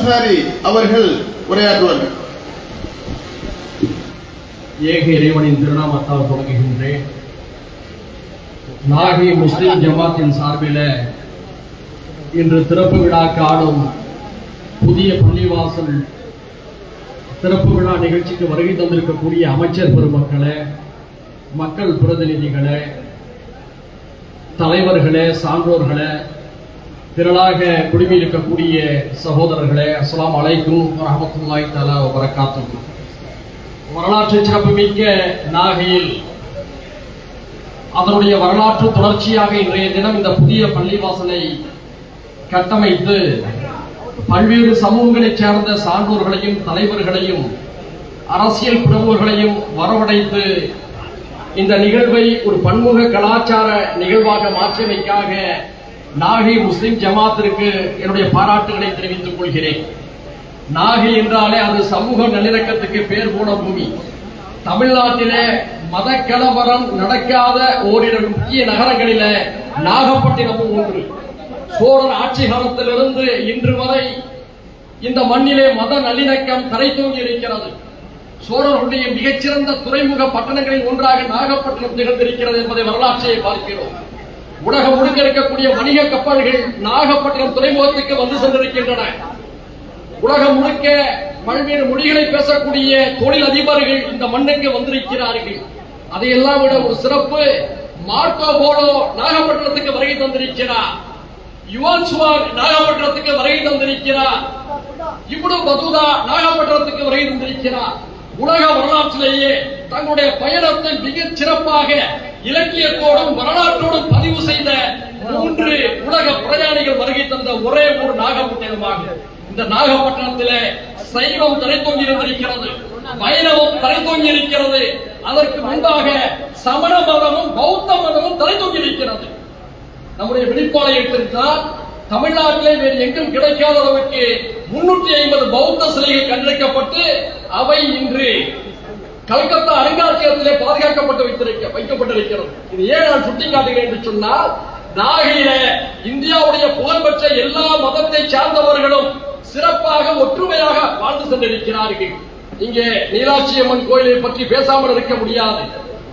அன்சாரி அவர்கள் உரையாற்றுவார்கள். ஏக இறைவனின் திருநாமத்தால் தொடங்குகின்றேன். நாகை முஸ்லிம் ஜமாத்தின் சார்பில் இன்று திறப்பு விழா காணும் புதிய பள்ளிவாசல் திறப்பு விழா நிகழ்ச்சிக்கு வருகை தந்திருக்கக்கூடிய அமைச்சர் பெருமக்களே, மக்கள் பிரதிநிதிகளே, தலைவர்களே, சான்றோர்களே, திரளாக குடிமையிருக்கக்கூடிய சகோதரர்களே, அஸ்ஸலாமு அலைக்கும் வரஹ்மத்துல்லாஹி தஆலா வ பரக்காத்துஹு. வரலாற்று சிறப்புமிக்க நாகையில் அதனுடைய வரலாற்று தொடர்ச்சியாக இன்றைய தினம் இந்த புதிய பள்ளிவாசலை கட்டமைத்து பல்வேறு சமூகங்களைச் சேர்ந்த சான்றோர்களையும் தலைவர்களையும் அரசியல் பிரமுகர்களையும் வரவழைத்து இந்த நிகழ்வை ஒரு பன்முக கலாச்சார நிகழ்வாக மாற்றியமைக்காக நாகை முஸ்லிம் ஜமாத்திற்கு என்னுடைய பாராட்டுகளை தெரிவித்துக் கொள்கிறேன். நாகை என்றாலே அது சமூக நல்லிணக்கத்துக்கு பேர் போன பூமி. தமிழ்நாட்டிலே மத கலவரம் நடக்காத ஓரிரு முக்கிய நகரங்களில நாகப்பட்டினமும் ஒன்று. சோழர் ஆட்சி காலத்திலிருந்து இன்று வரை இந்த மண்ணிலே மத நல்லிணக்கம் தலை தூங்கி இருக்கிறது. சோழர்களுடைய மிகச்சிறந்த துறைமுக பட்டணங்களில் ஒன்றாக நாகப்பட்டினம் திகழ்ந்திருக்கிறது என்பதை வரலாற்றை பார்க்கிறோம். உலகம் முழுக்க இருக்கக்கூடிய வணிக கப்பல்கள் நாகப்பட்டினம் துறைமுகத்துக்கு வந்து சென்றிருக்கின்றன. உலகம் முழுக்க பல்வேறு மொழிகளை பேசக்கூடிய தொழில் அதிபர்கள் இந்த மண்ணுக்கு வந்திருக்கிறார்கள். அதையெல்லாம் விட ஒரு சிறப்பு, மார்க்கோ போலோ நாகப்பட்டினத்துக்கு வருகை தந்திருக்கிறார். யுவான் சுவாங் நாகப்பட்டினத்துக்கு வருகை தந்திருக்கிறார். இப்னு பதூதா நாகப்பட்டினத்துக்கு வருகை தந்திருக்கிறார். உலக வரலாற்றிலேயே தங்களுடைய பயணத்தை மிகச் சிறப்பாக இலக்கியத்தோடும் வரலாற்றோடும் பதிவு செய்த 3 உலக பிரயாணிகள் வருகை தந்த ஒரே ஒரு நாகப்பட்டினமாகும். இந்த நாகப்பட்டினத்திலே சைவம் தலைத்தோங்கி இருந்திருக்கிறது, வைணவம் தலைத்தோங்கி இருக்கிறது. அதற்கு முன்பாக சமண மதமும் பௌத்த மதமும் தலைத்தோங்கி இருக்கிறது. நம்முடைய வெளிப்பாளை எடுத்திருந்தால் தமிழ்நாட்டிலே வேறு எங்கும் கிடைக்காத அளவுக்கு 350 பௌத்த சிலைகள் கண்டெடுக்கப்பட்டு அவை இன்று கல்கத்தா அருங்காட்சியகத்திலே பாதுகாக்கப்பட்டு வைக்கப்பட்டிருக்கிறது. இது ஏன் நான் சுட்டிக்காட்டுகிறேன் என்று சொன்னால், நாகையில இந்தியாவுடைய புகழ்பெற்ற எல்லா மதத்தை சார்ந்தவர்களும் சிறப்பாக ஒற்றுமையாக வாழ்ந்து சென்றிருக்கிறார்கள். இங்கே மீனாட்சி அம்மன் கோயிலை பற்றி பேசாமல் இருக்க முடியாது,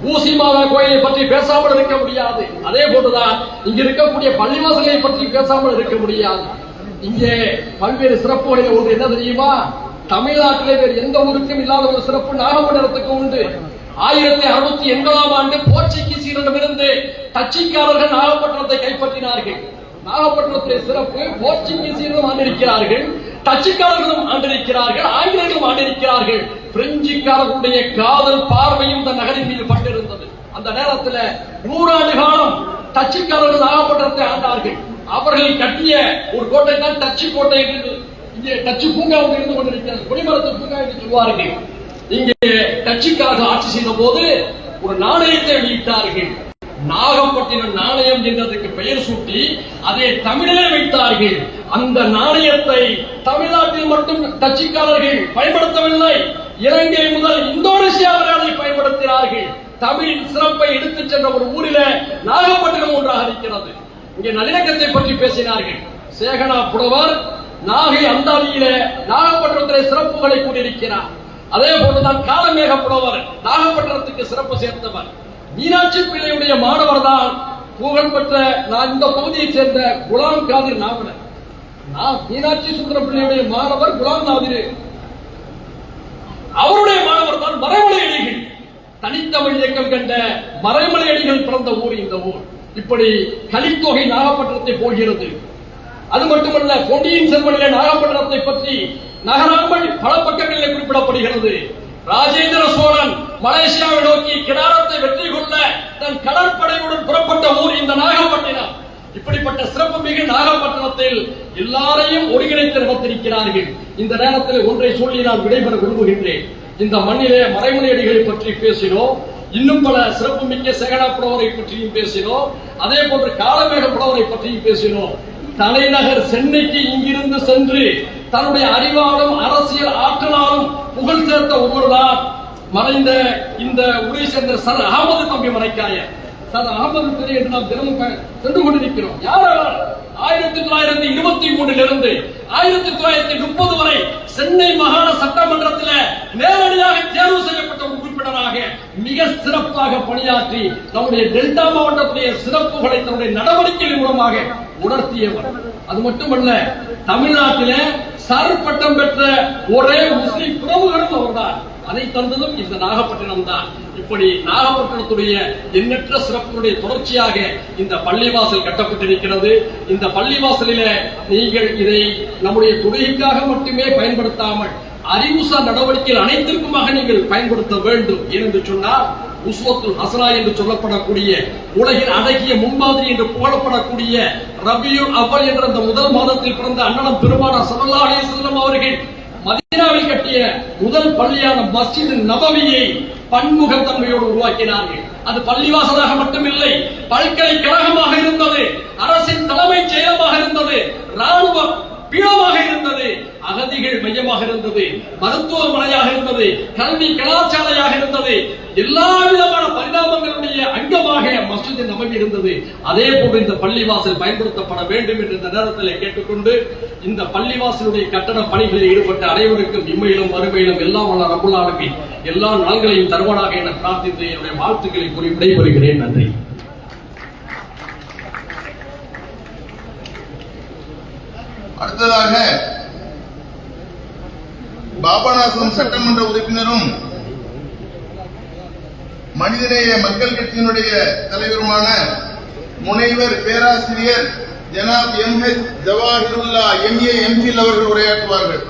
ஊசி மாதா கோயிலை பற்றி பேசாமல் இருக்க முடியாது. அதே போன்றுதான் இங்க இருக்கக்கூடிய பள்ளிவாசலை பற்றி பேசாமல் இருக்க முடியாது. இங்கே பல்வேறு சிறப்புகளில் ஒன்று என்ன தெரியுமா? தமிழ்நாட்டிலே வேறு எந்த ஊருக்கும் இல்லாத ஒரு சிறப்பு நாகப்பட்டினத்துக்கு உண்டு. 1680ஆம் ஆண்டு போர்ச்சுகீசியரிடமிருந்து டச்சுக்காரர்கள் நாகப்பட்டினத்தை கைப்பற்றினார்கள். நாகப்பட்டினத்திலே சிறப்பு, போர்ச்சுகீசியர்களும் ஆண்டிருக்கிறார்கள், டச்சுக்காரர்களும் ஆண்டிருக்கிறார்கள், ஆங்கிலேயர்களும் ஆண்டிருக்கிறார்கள். பிரெஞ்சுக்காரர்களுடைய காதல் பார்வையும் இந்த நகரின் மீது பட்டிருந்தது. அந்த நேரத்தில் 100 ஆண்டு காலம் டச்சுக்காரர்கள் நாகப்பட்டினத்தை ஆண்டார்கள். அவர்கள் கட்டிய ஒரு கோட்டை தான் டச்சு கோட்டை என்று இங்கே டச்சு பூங்கா இருந்து கொண்டிருக்கிறது. கொடிமரத்து பூங்கா என்று சொல்வார்கள். இங்கே டச்சுக்காரர்கள் ஆட்சி செய்த போது ஒரு நாணயத்தை வெளியிட்டார்கள். நாகப்பட்டினம் நாணயம் என்றதுக்கு பெயர் சூட்டி அதை தமிழிலே வைத்தார்கள். அந்த நாணயத்தை தமிழ்நாட்டில் மட்டும் டச்சுக்காரர்கள் பயன்படுத்தவில்லை, இலங்கை முதல் இந்தோனேசியா வரை அதை பயன்படுத்தினார்கள். தமிழின் சிறப்பை எடுத்துச் சென்ற ஒரு ஊரில நாகப்பட்டினம் ஒன்றாக இருக்கிறது. இங்கே நல்லிணக்கத்தை பற்றி பேசினார்கள். சேகனா புலவர் நாகை அந்தாதியில நாகப்பட்டினத்திலே சிறப்புகளை கூறியிருக்கிறார். அதே போன்றுதான் காலமேக புலவர் நாகப்பட்டினத்துக்கு சிறப்பு சேர்த்தவர். மீனாட்சி பிள்ளையுடைய மாணவர் தான் புகழ்பெற்ற இந்த பகுதியைச் சேர்ந்த குலாம் காதிர் நாவலர். மீனாட்சி சுந்தரம் பிள்ளையுடைய மாணவர் குலாம் காதிர், அவருடைய மாணவர் தான் மறைமலை அடிகள். தனித்தமிழ் இயக்கம் கண்ட மறைமலை அடிகள் பிறந்த ஊர் இந்த ஊர். இப்படி கலித்தொகை நாகப்பட்டினத்தை போகிறது. அது மட்டுமல்ல, பொன்னியின் செல்வனிலே நாகப்பட்டினத்தை பற்றி நகராமல் பல பக்கங்களில் குறிப்பிடப்படுகிறது. ராஜேந்திர சோழன் மலேசியாவை நோக்கி கிடாரத்தை வெற்றி கொள்ள தன் கடற்படையுடன் புறப்பட்ட ஊர் இந்த நாகப்பட்டினம். இப்படிப்பட்ட சிறப்பு மிகு நாகப்பட்டினத்தில் எல்லாரையும் ஒருங்கிணைத்து நடத்திருக்கிறார்கள். இந்த நேரத்தில் ஒன்றை சொல்லி நான் விடைபெற விரும்புகின்றேன். இந்த மண்ணிலே மறைமலை அடிகளை பற்றி பேசினோம், இன்னும் பல சிறப்பு மிக்க சேகனா புலவரை பற்றியும் பேசினோம், அதே போன்று காலமேக புலவரை பற்றியும் பேசினோம். தலைநகர் சென்னைக்கு இங்கிருந்து சென்று தன்னுடைய அறிவாலும் அரசியல் ஆற்றலாலும் புகழ் சேர்த்த ஒருவர்தான் மறைந்த இந்த ஊரை சேர்ந்த சர் அகமது தம்பி மரைக்காயர். சர் அகமது பெரிய என்று நாம் தினமும் சென்று கொண்டிருக்கிறோம். யாரால் 1923 1930 வரை சென்னை மாகாண சட்டமன்றத்தில் நேரடியாக தேர்வு செய்யப்பட்ட ஒரு உறுப்பினராக மிக சிறப்பாக பணியாற்றி நம்முடைய டெல்டா மாவட்டத்துடைய சிறப்புகளை தன்னுடைய நடவடிக்கைகள் மூலமாக உணர்த்தியவர். அது மட்டுமல்ல, தமிழ்நாட்டிலே சார் பட்டம் பெற்ற ஒரே முஸ்லிம் பிரமுகரும் அவர்தான். அதை தந்ததும் இந்த நாகப்பட்டினம் தான். இப்படி நாகப்பட்டினத்துடைய எண்ணற்ற சிறப்புடைய தொடர்ச்சியாக இந்த பள்ளிவாசல் கட்டப்பட்டிருக்கிறது. இந்த பள்ளிவாசலில நீங்கள் இதை நம்முடைய தொழுகைக்காக மட்டுமே பயன்படுத்தாமல் அறிவுசார் நடவடிக்கைகள் அனைத்திற்குமாக நீங்கள் பயன்படுத்த வேண்டும். ஏனென்று சொன்னால் உஸ்வத்துல் ஹசனா என்று சொல்லப்படக்கூடிய உலகின் அடங்கிய முன்மாதிரி என்று புகழப்படக்கூடிய ரபியுல் அவ்வல் என்ற அந்த முதல் மாதத்தில் பிறந்த அண்ணனம் பெருமானார் ஸல்லல்லாஹு அலைஹி வஸல்லம் அவர்கள் மதீனாவில் கட்டிய முதல் பள்ளியான மஸ்ஜித் நபவியை பன்முகத்தன்மையோடு உருவாக்கினார்கள். அது பள்ளிவாசலாக மட்டுமில்லை, பல்கலைக்கழகமாக இருந்தது, அரசின் தலைமைச் செயலமாக இருந்தது, ராணுவ பீடமாக இருந்தது, அகதிகள் மையமாக இருந்தது, மருத்துவமனையாக இருந்தது, கல்வி கலாச்சாரையாக இருந்தது, எல்லா விதமான பரிணாமங்களுடைய அங்கமாக மஸ்ஜித் நபவி இருந்தது. அதே போன்று இந்த பள்ளிவாசல் பயன்படுத்தப்பட வேண்டும் என்று இந்த நேரத்தில் கேட்டுக்கொண்டு இந்த பள்ளிவாசலுடைய கட்டட பணிகளில் ஈடுபட்ட அனைவருக்கும் இம்மையிலும் மறுமையிலும் எல்லாம் வல்ல ரப்புல் ஆலமீன் எல்லா நலன்களையும் தருவானாக என பிரார்த்தித்து என்னுடைய வாழ்த்துக்களை கூறி விடைபெறுகிறேன். நன்றி. அடுத்ததாக பாபநாசம் சட்டமன்ற உறுப்பினரும் மனிதநேய மக்கள் கட்சியினுடைய தலைவருமான முனைவர் பேராசிரியர் ஜனாப் எம்.ஹெச். ஜவாஹிருல்லா MA MPhil அவர்கள் உரையாற்றுவார்கள்.